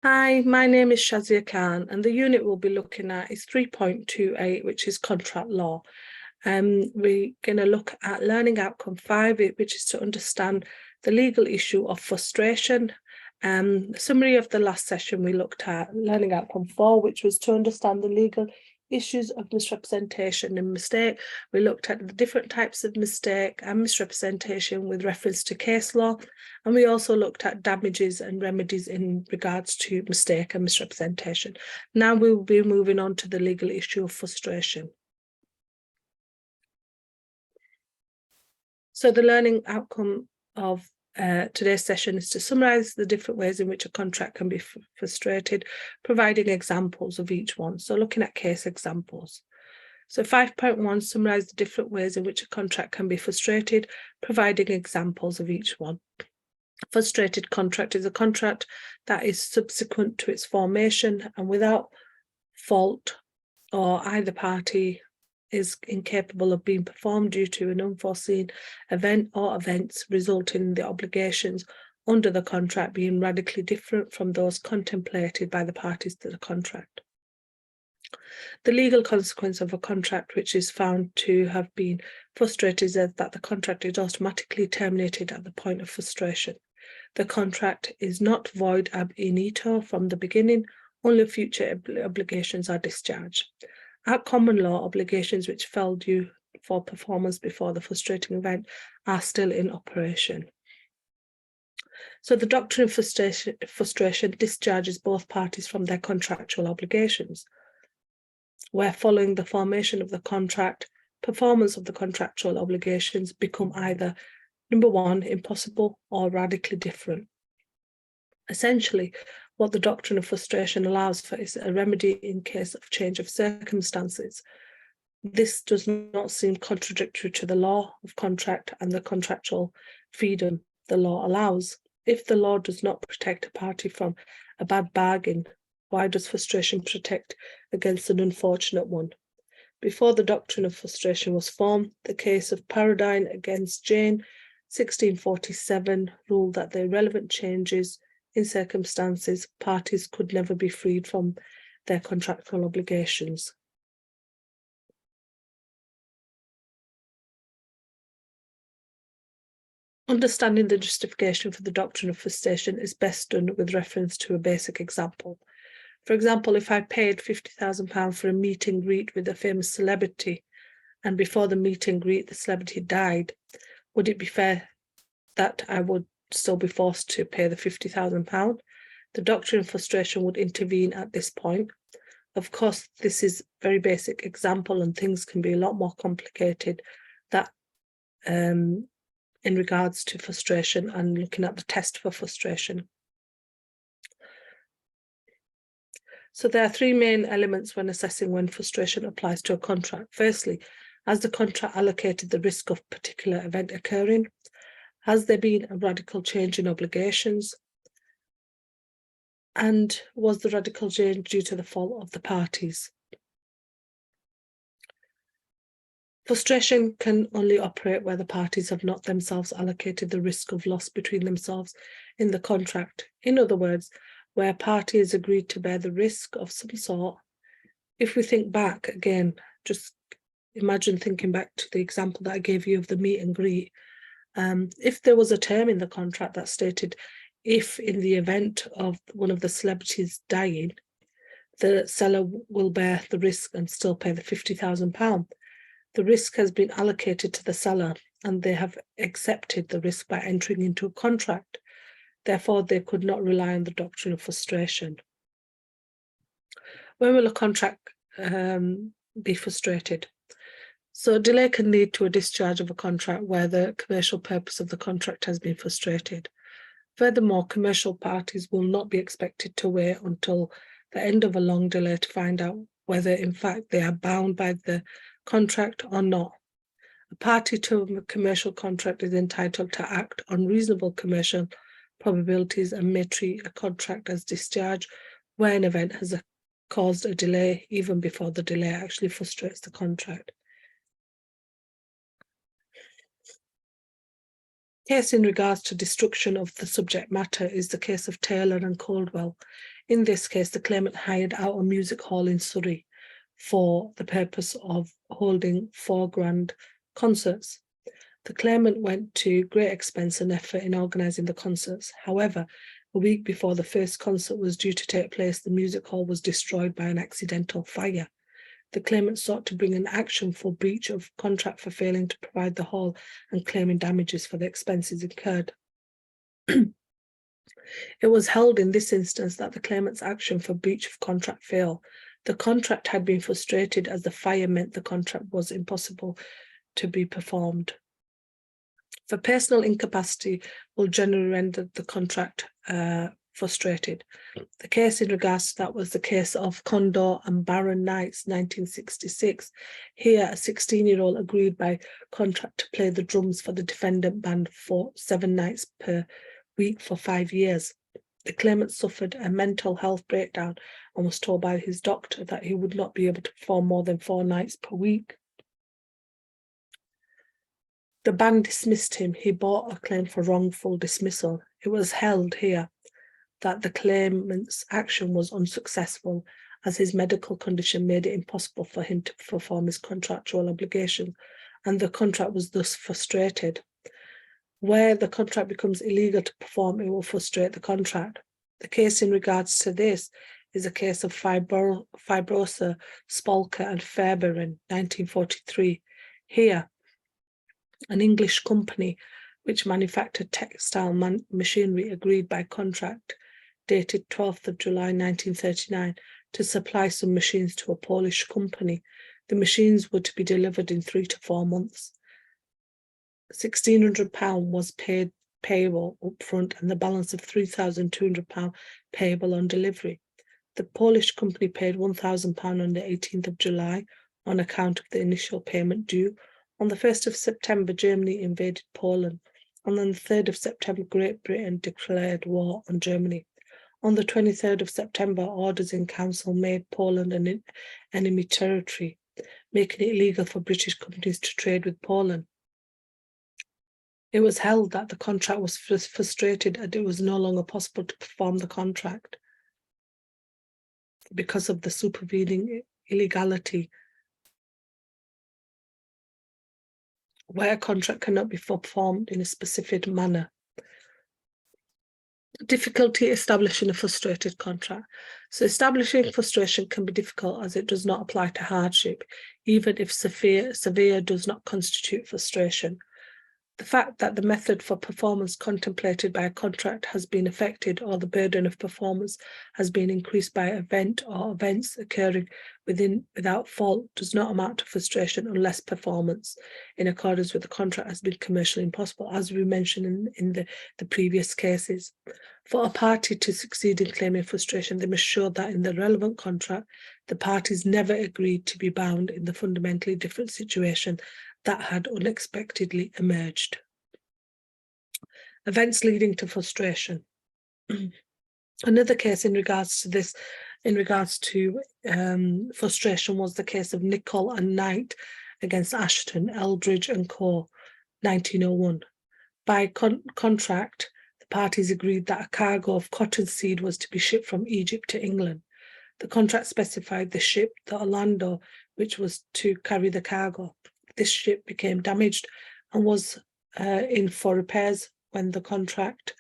Hi, my name is Shazia Khan, and the unit we'll be looking at is 3.28, which is contract law. We're going to look at learning outcome 5, which is to understand the legal issue of frustration. Summary of the last session, we looked at learning outcome 4, which was to understand the legal issues of misrepresentation and mistake. We looked at the different types of mistake and misrepresentation with reference to case law, and we also looked at damages and remedies in regards to mistake and misrepresentation. Now we will be moving on to the legal issue of frustration. So the learning outcome of today's session is to summarise the different ways in which a contract can be frustrated, providing examples of each one. So looking at case examples. So 5.1, summarise the different ways in which a contract can be frustrated, providing examples of each one. A frustrated contract is a contract that is subsequent to its formation and without fault or either party is incapable of being performed due to an unforeseen event or events resulting in the obligations under the contract being radically different from those contemplated by the parties to the contract. The legal consequence of a contract which is found to have been frustrated is that the contract is automatically terminated at the point of frustration. The contract is not void ab initio from the beginning, only future obligations are discharged. At common law, obligations which fell due for performance before the frustrating event are still in operation. So the doctrine of frustration discharges both parties from their contractual obligations, where following the formation of the contract, performance of the contractual obligations become either, number one, impossible or radically different. Essentially, what the doctrine of frustration allows for is a remedy in case of change of circumstances. This does not seem contradictory to the law of contract and the contractual freedom the law allows. If the law does not protect a party from a bad bargain, why does frustration protect against an unfortunate one? Before the doctrine of frustration was formed, the case of Paradine against Jane, 1647, ruled that the relevant changes in circumstances, parties could never be freed from their contractual obligations. Understanding the justification for the doctrine of frustration is best done with reference to a basic example. For example, if I paid £50,000 for a meet and greet with a famous celebrity, and before the meet and greet the celebrity died, would it be fair that I would still be forced to pay the £50,000? The doctrine of frustration would intervene at this point. Of course, this is a very basic example and things can be a lot more complicated that in regards to frustration and looking at the test for frustration. So there are three main elements when assessing when frustration applies to a contract. Firstly, has the contract allocated the risk of a particular event occurring? Has there been a radical change in obligations? And was the radical change due to the fault of the parties? Frustration can only operate where the parties have not themselves allocated the risk of loss between themselves in the contract. In other words, where a party has agreed to bear the risk of some sort. If we think back again, just imagine thinking back to the example that I gave you of the meet and greet. If there was a term in the contract that stated, if in the event of one of the celebrities dying, the seller will bear the risk and still pay the £50,000. The risk has been allocated to the seller and they have accepted the risk by entering into a contract. Therefore, they could not rely on the doctrine of frustration. When will a contract be frustrated? So delay can lead to a discharge of a contract where the commercial purpose of the contract has been frustrated. Furthermore, commercial parties will not be expected to wait until the end of a long delay to find out whether in fact they are bound by the contract or not. A party to a commercial contract is entitled to act on reasonable commercial probabilities and may treat a contract as discharged where an event has caused a delay even before the delay actually frustrates the contract. Case in regards to destruction of the subject matter is the case of Taylor and Caldwell. In this case, the claimant hired out a music hall in Surrey for the purpose of holding 4 grand concerts. The claimant went to great expense and effort in organising the concerts. However, a week before the first concert was due to take place, the music hall was destroyed by an accidental fire. The claimant sought to bring an action for breach of contract for failing to provide the hall and claiming damages for the expenses incurred. It was held in this instance that the claimant's action for breach of contract failed. The contract had been frustrated as the fire meant the contract was impossible to be performed. For personal incapacity will generally render the contract frustrated. The case in regards to that was the case of Condor and Baron Knights, 1966. Here, a 16-year-old agreed by contract to play the drums for the defendant band for 7 nights per week for 5 years. The claimant suffered a mental health breakdown and was told by his doctor that he would not be able to perform more than 4 nights per week. The band dismissed him. He brought a claim for wrongful dismissal. It was held here that the claimant's action was unsuccessful as his medical condition made it impossible for him to perform his contractual obligation, and the contract was thus frustrated. Where the contract becomes illegal to perform, it will frustrate the contract. The case in regards to this is a case of Fibrosa, Spolker and Fairbairn, 1943. Here, an English company which manufactured textile machinery agreed by contract dated 12th of July 1939 to supply some machines to a Polish company. The machines were to be delivered in 3 to 4 months. £1,600 was payable up front and the balance of £3,200 payable on delivery. The Polish company paid £1,000 on the 18th of July on account of the initial payment due. On the 1st of September, Germany invaded Poland. On the 3rd of September, Great Britain declared war on Germany. On the 23rd of September, orders in council made Poland an enemy territory, making it illegal for British companies to trade with Poland. It was held that the contract was frustrated and it was no longer possible to perform the contract because of the supervening illegality, where a contract cannot be performed in a specific manner. Difficulty establishing a frustrated contract. So establishing frustration can be difficult as it does not apply to hardship, even if severe does not constitute frustration. The fact that the method for performance contemplated by a contract has been affected or the burden of performance has been increased by an event or events occurring without fault does not amount to frustration unless performance in accordance with the contract has been commercially impossible, as we mentioned in the previous cases. For a party to succeed in claiming frustration, they must show that in the relevant contract, the parties never agreed to be bound in the fundamentally different situation that had unexpectedly emerged. Events leading to frustration. Another case in regards to frustration was the case of Nicol and Knight against Ashton, Eldridge and Co., 1901. By contract, the parties agreed that a cargo of cottonseed was to be shipped from Egypt to England. The contract specified the ship, the Orlando, which was to carry the cargo. This ship became damaged and was in for repairs when the contract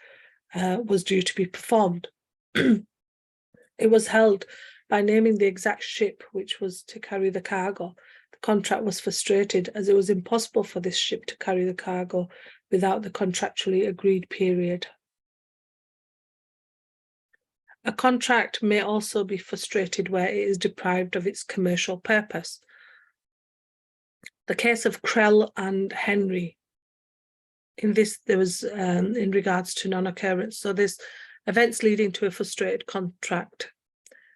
was due to be performed. It was held by naming the exact ship which was to carry the cargo. The contract was frustrated as it was impossible for this ship to carry the cargo without the contractually agreed period. A contract may also be frustrated where it is deprived of its commercial purpose. The case of Krell and Henry. In this, there was in regards to non-occurrence. So there's events leading to a frustrated contract.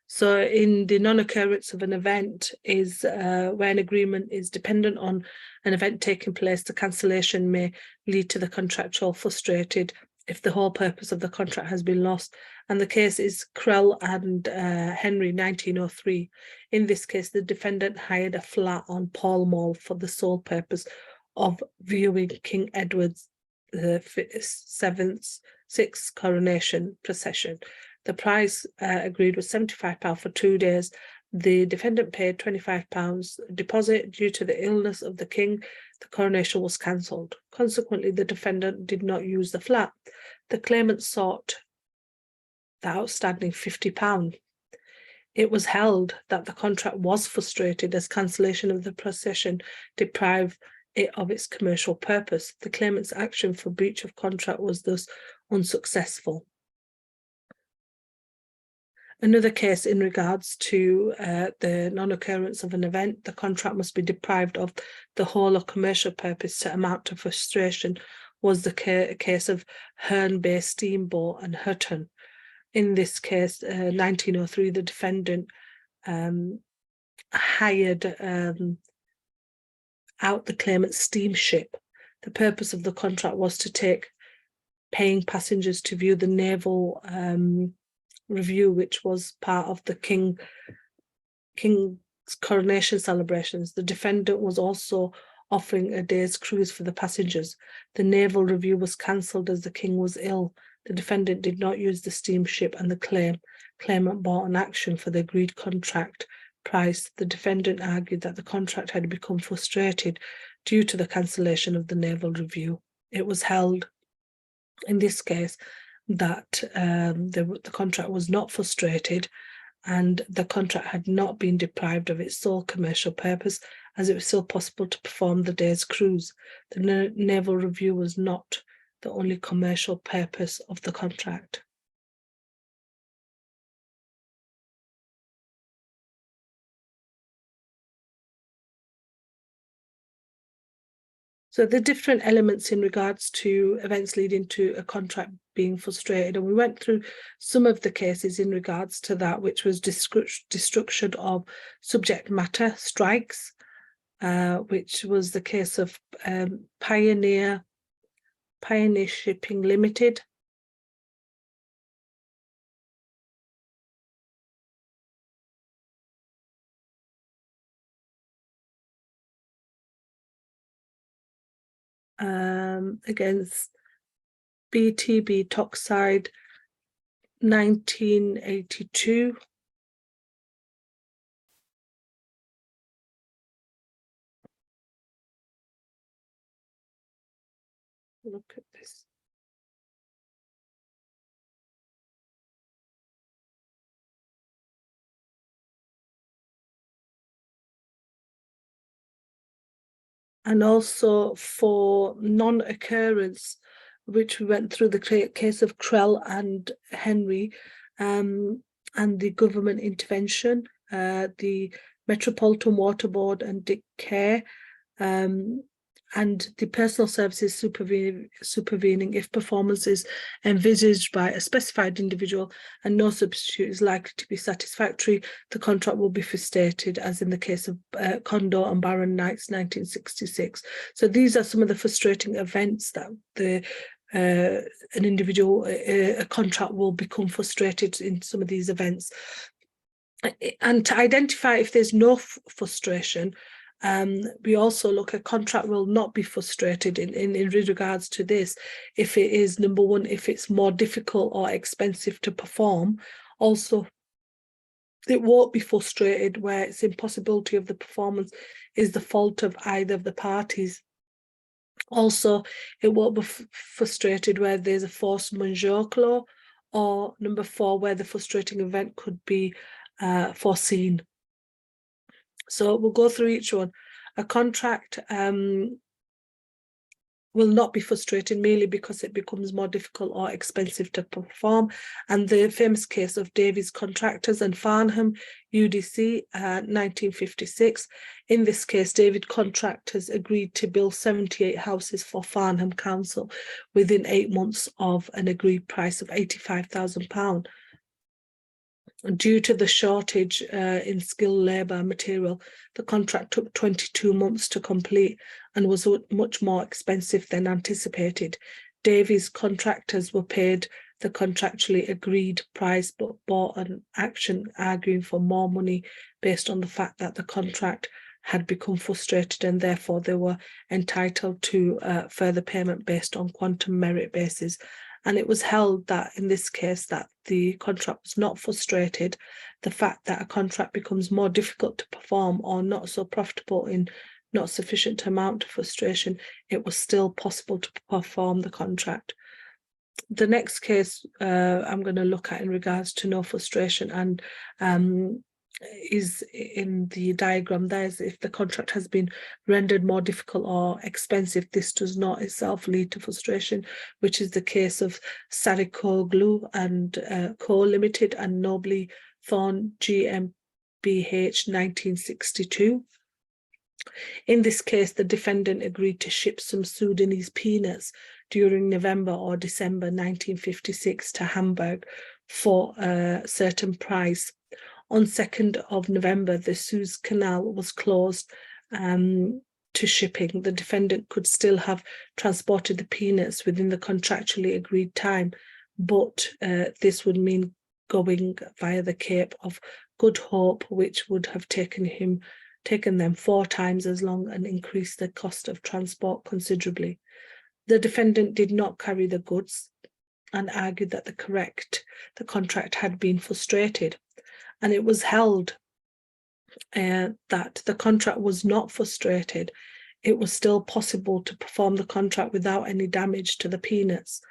So in the non-occurrence of an event is where an agreement is dependent on an event taking place, the cancellation may lead to the contractual frustrated if the whole purpose of the contract has been lost. And the case is Krell and Henry, 1903. In this case, the defendant hired a flat on Pall Mall for the sole purpose of viewing King Edward's 6th coronation procession. The price agreed was £75 for 2 days. The defendant paid £25 deposit. Due to the illness of the king, the coronation was cancelled. Consequently, the defendant did not use the flat. The claimant sought the outstanding £50. It was held that the contract was frustrated as cancellation of the procession deprived it of its commercial purpose. The claimant's action for breach of contract was thus unsuccessful. Another case in regards to the non-occurrence of an event, the contract must be deprived of the whole or commercial purpose to amount to frustration, was the case of Herne Bay Steamboat and Hutton. In this case, 1903, the defendant hired out the claimant's steamship. The purpose of the contract was to take paying passengers to view the naval review, which was part of the king's coronation celebrations. The defendant was also offering a day's cruise for the passengers. The naval review was cancelled as the king was ill. The defendant did not use the steamship, and the claimant brought an action for the agreed contract price. The defendant argued that the contract had become frustrated due to the cancellation of the naval review. It was held in this case that the contract was not frustrated and the contract had not been deprived of its sole commercial purpose, as it was still possible to perform the day's cruise. The naval review was not the only commercial purpose of the contract. So the different elements in regards to events leading to a contract being frustrated, and we went through some of the cases in regards to that, which was destruction of subject matter, strikes, which was the case of Pioneer Shipping Limited. Against BTB Toxide 1982. Look at this. And also for non-occurrence, which we went through the case of Krell and Henry, and the government intervention, the Metropolitan Water Board and Dick Care, and the personal services supervening if performance is envisaged by a specified individual and no substitute is likely to be satisfactory, the contract will be frustrated, as in the case of Condor and Baron Knights 1966. So these are some of the frustrating events that an individual, a contract will become frustrated in some of these events. And to identify if there's no frustration, we also look at contract will not be frustrated in regards to this if it is, number one, if it's more difficult or expensive to perform. Also, it won't be frustrated where it's impossibility of the performance is the fault of either of the parties. Also, it won't be frustrated where there's a force majeure clause, or number four, where the frustrating event could be foreseen. So we'll go through each one. A contract will not be frustrated merely because it becomes more difficult or expensive to perform. And the famous case of Davies Contractors and Farnham, UDC, 1956. In this case, David Contractors agreed to build 78 houses for Farnham Council within 8 months of an agreed price of £85,000. Due to the shortage in skilled labour and material, the contract took 22 months to complete and was much more expensive than anticipated. Davies Contractors were paid the contractually agreed price but bought an action arguing for more money based on the fact that the contract had become frustrated and therefore they were entitled to further payment based on quantum merit basis. And it was held that in this case that the contract was not frustrated. The fact that a contract becomes more difficult to perform or not so profitable in not sufficient amount of frustration, it was still possible to perform the contract. The next case I'm going to look at in regards to no frustration and is in the diagram there, is if the contract has been rendered more difficult or expensive, this does not itself lead to frustration, which is the case of Sarikoglu and Co Limited and Nobly Thorn GmbH 1962. In this case, the defendant agreed to ship some Sudanese peanuts during November or December 1956 to Hamburg for a certain price. On 2nd of November, the Suez Canal was closed to shipping. The defendant could still have transported the peanuts within the contractually agreed time, but this would mean going via the Cape of Good Hope, which would have taken them 4 times as long and increased the cost of transport considerably. The defendant did not carry the goods and argued that the contract had been frustrated. And it was held that the contract was not frustrated. It was still possible to perform the contract without any damage to the peanuts.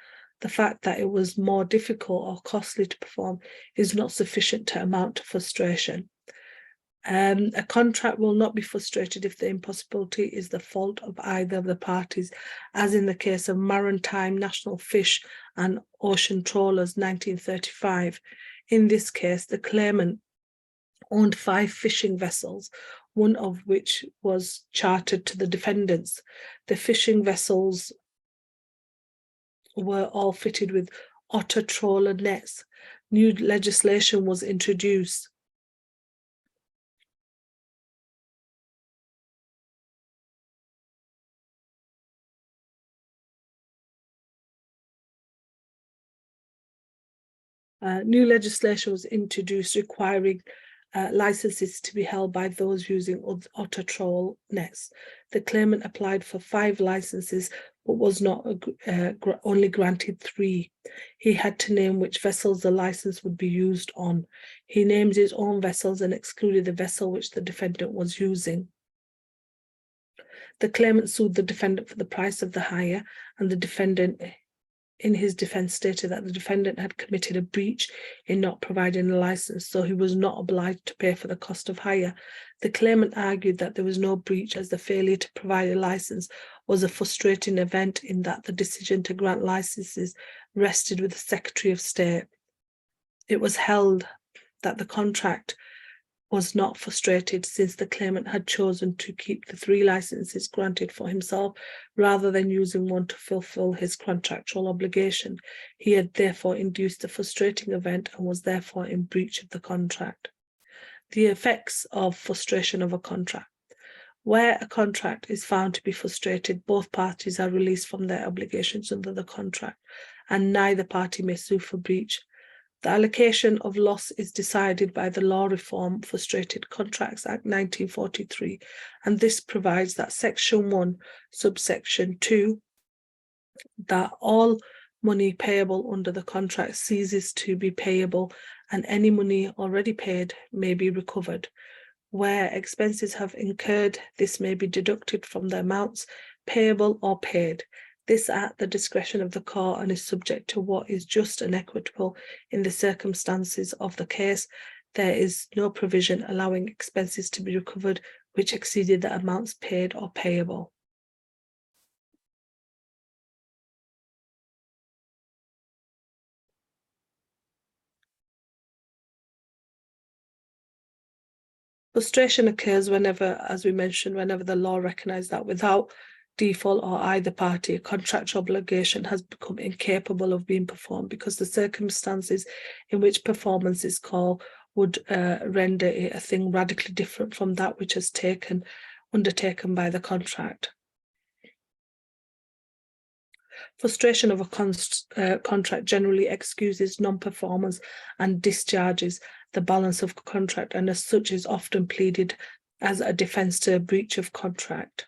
The fact that it was more difficult or costly to perform is not sufficient to amount to frustration. A contract will not be frustrated if the impossibility is the fault of either of the parties, as in the case of Maritime National Fish and Ocean Trawlers 1935. In this case, the claimant owned 5 fishing vessels, one of which was chartered to the defendants. The fishing vessels were all fitted with otter trawler nets. New legislation was introduced requiring licenses to be held by those using otter trawl nets. The claimant applied for 5 licenses, but was not only granted 3. He had to name which vessels the license would be used on. He named his own vessels and excluded the vessel which the defendant was using. The claimant sued the defendant for the price of the hire, and the defendant, in his defense, stated that the defendant had committed a breach in not providing a license, so he was not obliged to pay for the cost of hire. The claimant argued that there was no breach, as the failure to provide a license was a frustrating event in that the decision to grant licenses rested with the Secretary of State. It was held that the contract was not frustrated, since the claimant had chosen to keep the 3 licenses granted for himself rather than using one to fulfill his contractual obligation. He had therefore induced a frustrating event and was therefore in breach of the contract. The effects of frustration of a contract. Where a contract is found to be frustrated, both parties are released from their obligations under the contract, and neither party may sue for breach. The allocation of loss is decided by the Law Reform Frustrated Contracts Act 1943, and this provides that Section 1, subsection 2, that all money payable under the contract ceases to be payable, and any money already paid may be recovered. Where expenses have incurred, this may be deducted from the amounts payable or paid. This at the discretion of the court and is subject to what is just and equitable in the circumstances of the case. There is no provision allowing expenses to be recovered which exceeded the amounts paid or payable. Frustration occurs whenever, as we mentioned, whenever the law recognises that without default or either party, a contractual obligation has become incapable of being performed because the circumstances in which performance is called would render it a thing radically different from that which is undertaken by the contract. Frustration of a contract generally excuses non-performance and discharges the balance of contract, and as such is often pleaded as a defence to a breach of contract.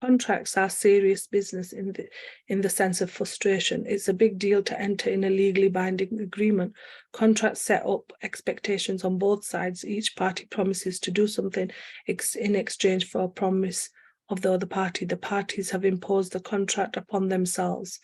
Contracts are serious business in the sense of frustration. It's a big deal to enter in a legally binding agreement. Contracts set up expectations on both sides. Each party promises to do something in exchange for a promise of the other party. The parties have imposed the contract upon themselves.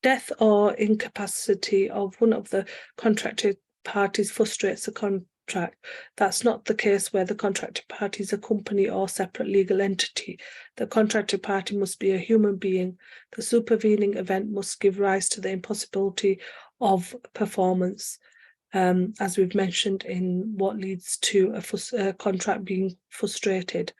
Death or incapacity of one of the contracted parties frustrates the contract. That's not the case where the contracted party is a company or separate legal entity. The contracted party must be a human being. The supervening event must give rise to the impossibility of performance, as we've mentioned in what leads to a contract being frustrated.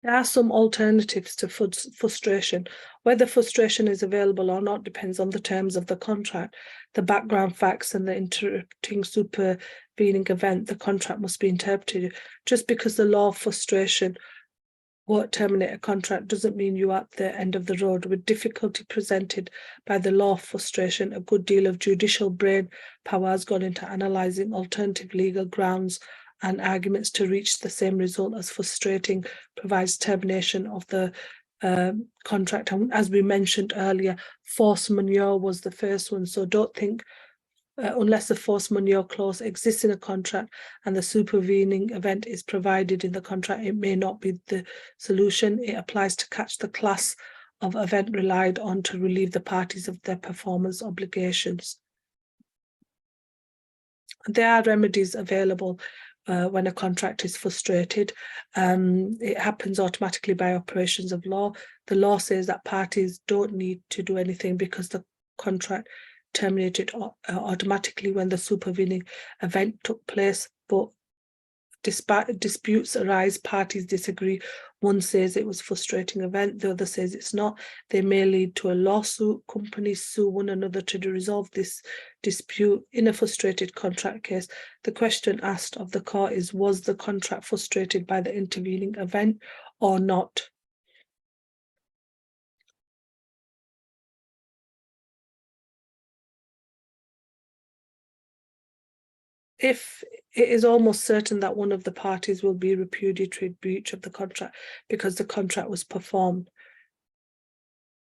There are some alternatives to frustration. Whether frustration is available or not depends on the terms of the contract, the background facts and the interrupting supervening event. The contract must be interpreted. Just because the law of frustration won't terminate a contract doesn't mean you're at the end of the road. With difficulty presented by the law of frustration, a good deal of judicial brain power has gone into analysing alternative legal grounds and arguments to reach the same result as frustrating provides termination of the contract. And as we mentioned earlier, force majeure was the first one. So don't think unless the force majeure clause exists in a contract and the supervening event is provided in the contract, it may not be the solution. It applies to catch the class of event relied on to relieve the parties of their performance obligations. There are remedies available when a contract is frustrated. It happens automatically by operations of law. The law says that parties don't need to do anything because the contract terminated automatically when the supervening event took place, but disputes arise, parties disagree. One says it was a frustrating event, the other says it's not. They may lead to a lawsuit. Companies sue one another to resolve this dispute. In a frustrated contract case, the question asked of the court is, was the contract frustrated by the intervening event or not? If it is almost certain that one of the parties will be repudiatory breach of the contract because the contract was performed.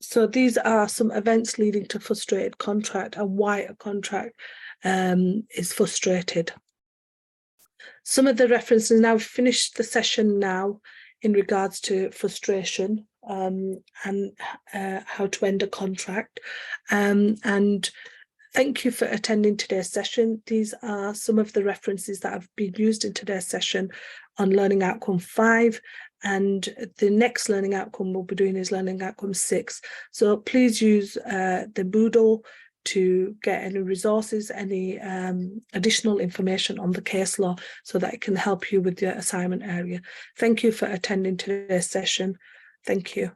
So these are some events leading to frustrated contract and why a contract is frustrated. Some of the references, now finished the session now in regards to frustration and how to end a contract. And thank you for attending today's session. These are some of the references that have been used in today's session on Learning Outcome 5, and the next learning outcome we'll be doing is Learning Outcome 6. So please use the Moodle to get any resources, any additional information on the case law so that it can help you with your assignment area. Thank you for attending today's session. Thank you.